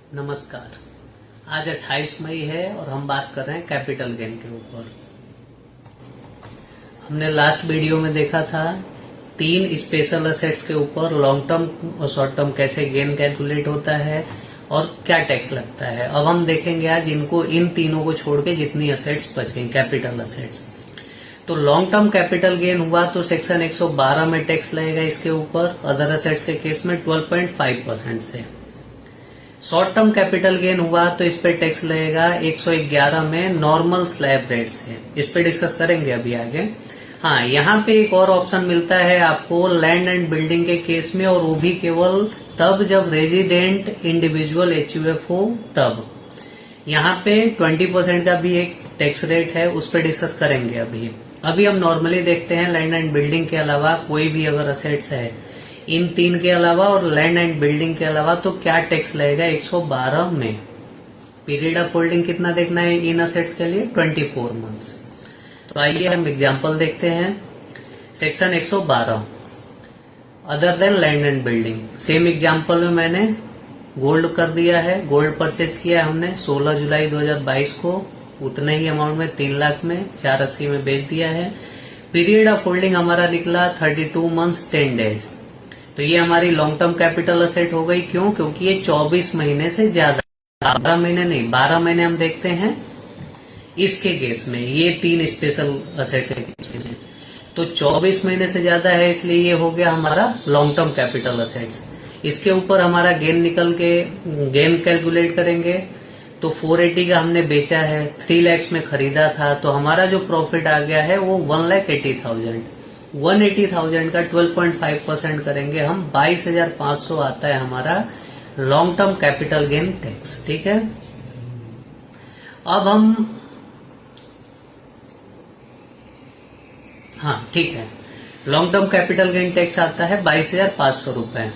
नमस्कार। आज 28 मई है और हम बात कर रहे हैं कैपिटल गेन के ऊपर। हमने लास्ट वीडियो में देखा था 3 स्पेशल असेट्स के ऊपर लॉन्ग टर्म और शॉर्ट टर्म कैसे गेन कैलकुलेट होता है और क्या टैक्स लगता है। अब हम देखेंगे आज इन तीनों को छोड़ के जितनी असेट्स बचें कैपिटल असेट्स। तो लॉन्ग टर्म कैपिटल गेन हुआ तो सेक्शन 112 में टैक्स लगेगा इसके ऊपर, अदर असेट्स के केस में 12.5% से। शॉर्ट टर्म कैपिटल गेन हुआ तो इस पे टैक्स लगेगा 111 में नॉर्मल स्लैब रेट से। इस पे डिस्कस करेंगे अभी आगे। हाँ, यहाँ पे एक और ऑप्शन मिलता है आपको लैंड एंड बिल्डिंग के केस में, और वो भी केवल तब जब रेजिडेंट इंडिविजुअल एचयूएफ हो तब। यहाँ पे 20% का भी एक टैक्स रेट है, उस पर डिस्कस करेंगे अभी हम नॉर्मली देखते हैं लैंड एंड बिल्डिंग के अलावा कोई भी अगर असेट्स है इन 3 के अलावा और लैंड एंड बिल्डिंग के अलावा तो क्या टैक्स लगेगा 112 में। पीरियड ऑफ होल्डिंग कितना देखना है इन असेट्स के लिए 24 मंथ्स। तो आइए हम एग्जांपल देखते हैं। Section 112 other than land and building. Same example में मैंने गोल्ड कर दिया है, गोल्ड परचेज किया है हमने 16 जुलाई 2022 को, उतने ही अमाउंट में 3 लाख में 480 में बेच दिया है। पीरियड ऑफ होल्डिंग हमारा निकला 32 मंथ्स 10 डेज। तो ये हमारी लॉन्ग टर्म कैपिटल असेट हो गई। क्यों? क्योंकि ये 24 महीने से ज्यादा, 12 महीने नहीं, 12 महीने हम देखते हैं इसके केस में, ये 3 स्पेशल असेट्स के केस में। तो 24 महीने से ज्यादा है, इसलिए ये हो गया हमारा लॉन्ग टर्म कैपिटल असेट्स। इसके ऊपर हमारा गेन निकल के गेन कैलकुलेट करेंगे। तो 480 का हमने बेचा है, 3 लाख में खरीदा था, तो हमारा जो प्रॉफिट आ गया है वो 1,80,000। 180,000 का 12.5% करेंगे हम, 22,500 आता है हमारा long term capital gain tax. ठीक है, अब हम हाँ ठीक है, long term capital gain tax आता है 22,500 रुपए।